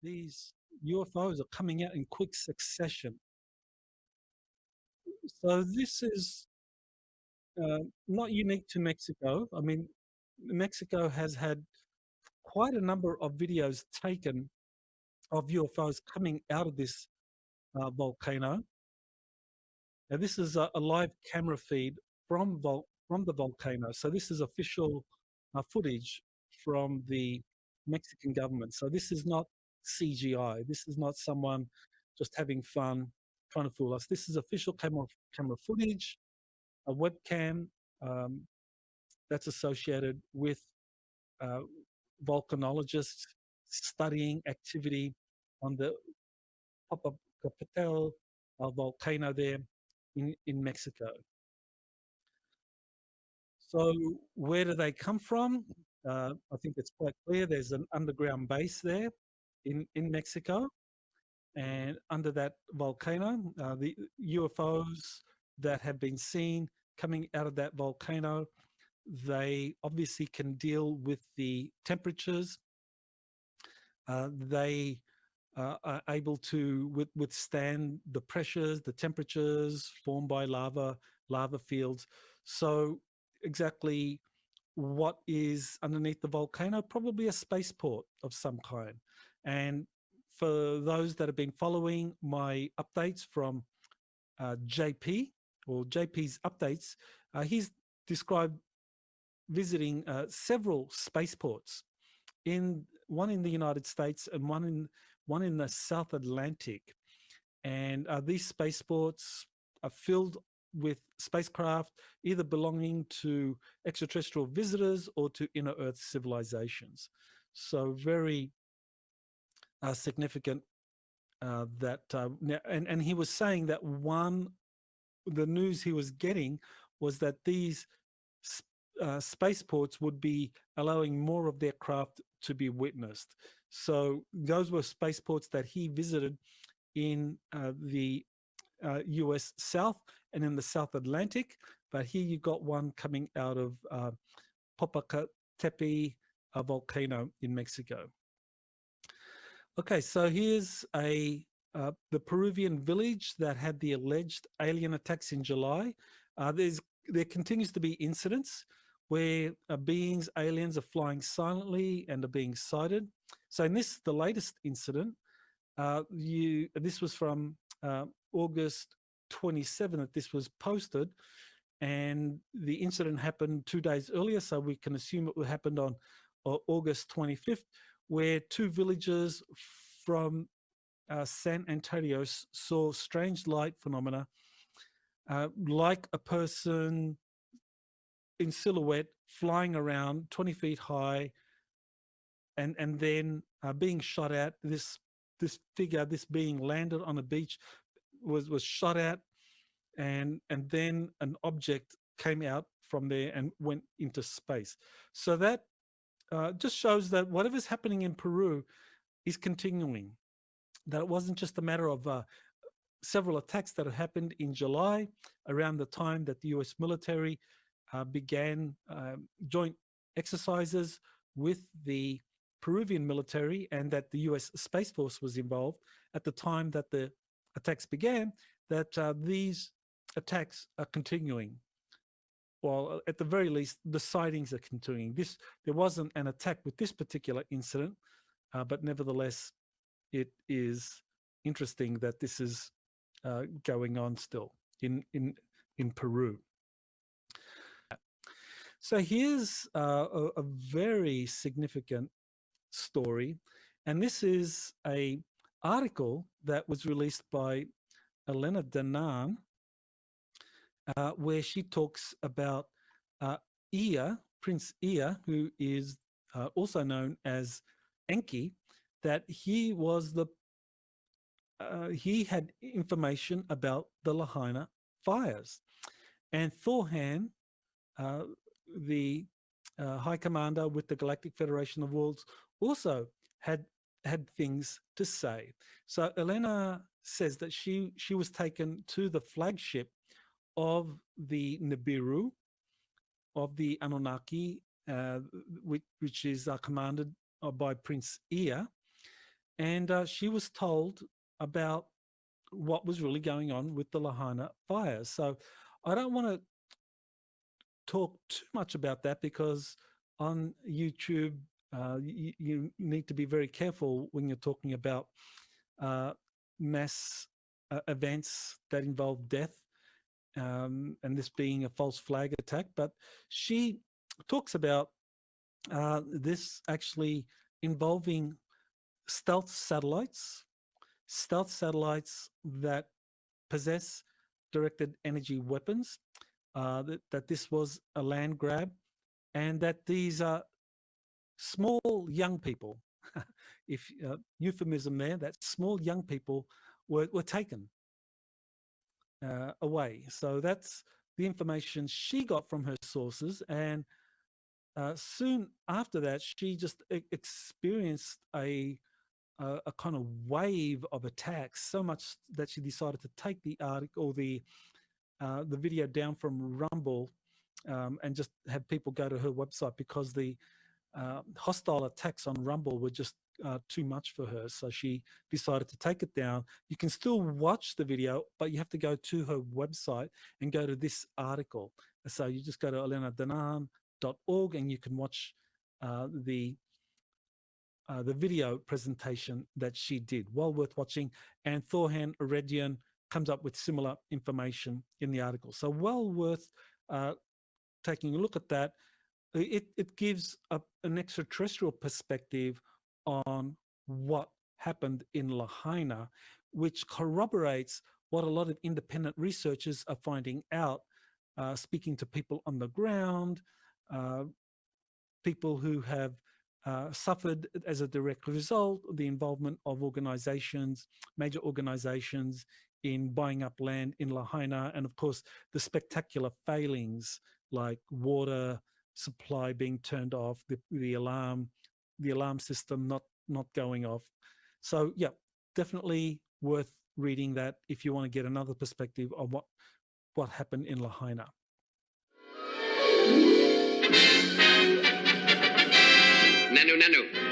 these UFOs are coming out in quick succession. So this is not unique to Mexico. I mean, Mexico has had quite a number of videos taken of UFOs coming out of this volcano. Now, this is a live camera feed from the volcano. So this is official footage from the Mexican government. So this is not CGI. This is not someone just having fun trying to fool us. This is official camera footage, a webcam um, that's associated with uh, volcanologists studying activity on the Popocatépetl volcano there in Mexico. So where do they come from? I think it's quite clear. There's an underground base there in Mexico, and under that volcano, the UFOs that have been seen coming out of that volcano, they obviously can deal with the temperatures. They are able to withstand the pressures, the temperatures formed by lava fields. So exactly what is underneath the volcano? Probably a spaceport of some kind. And for those that have been following my updates from JP or JP's updates, he's described visiting several spaceports, one in the United States and one in the South Atlantic. And these spaceports are filled with spacecraft either belonging to extraterrestrial visitors or to inner Earth civilizations. So very significant that and he was saying that the news he was getting was that these spaceports would be allowing more of their craft to be witnessed. So those were spaceports that he visited in the US South and in the South Atlantic. But here you got one coming out of Popocatépetl volcano in Mexico. Okay, so here's the Peruvian village that had the alleged alien attacks in July. There continues to be incidents where beings, aliens, are flying silently and are being sighted. So in the latest incident, this was from August 27th that this was posted, and the incident happened 2 days earlier, so we can assume it happened on August 25th, where two villagers from San Antonio saw strange light phenomena, like a person in silhouette flying around 20 feet high, and then being shot at. This figure, this being landed on a beach, was shot at, and then an object came out from there and went into space. So that just shows that whatever's happening in Peru is continuing. That it wasn't just a matter of several attacks that had happened in July around the time that the US military began joint exercises with the Peruvian military, and that the US Space Force was involved at the time that the attacks began, that these attacks are continuing. Well, at the very least, the sightings are continuing. There wasn't an attack with this particular incident, but nevertheless, it is interesting that this is going on still in Peru. So here's a very significant story, and this is a article that was released by Elena Danan, where she talks about Prince Ea, who is also known as Enki, that he had information about the Lahaina fires, and Thorhan, the High Commander with the Galactic Federation of Worlds, also had things to say. So Elena says that she was taken to the flagship of the Nibiru, of the Anunnaki, which is commanded by Prince Ea. and she was told about what was really going on with the Lahaina fires. So I don't want to talk too much about that because on YouTube, you need to be very careful when you're talking about mass events that involve death, and this being a false flag attack. But she talks about this actually involving stealth satellites that possess directed energy weapons, that this was a land grab, and that these are small young people, if euphemism there, that small young people were taken away. So that's the information she got from her sources. And soon after that, she just experienced a kind of wave of attacks, so much that she decided to take the article, the video down from Rumble, and just have people go to her website because the hostile attacks on Rumble were just too much for her. So she decided to take it down. You can still watch the video, but you have to go to her website and go to this article. So you just go to elenadanaan.org and you can watch the video presentation that she did. Well worth watching. And Thorhan Eredian comes up with similar information in the article. So well worth taking a look at that. It gives an extraterrestrial perspective on what happened in Lahaina, which corroborates what a lot of independent researchers are finding out, speaking to people on the ground, people who have suffered as a direct result of the involvement of organizations, major organizations, in buying up land in Lahaina, and of course the spectacular failings like water supply being turned off, the alarm system not going off. So yeah, definitely worth reading that if you want to get another perspective of what happened in Lahaina. Nanu Nanu.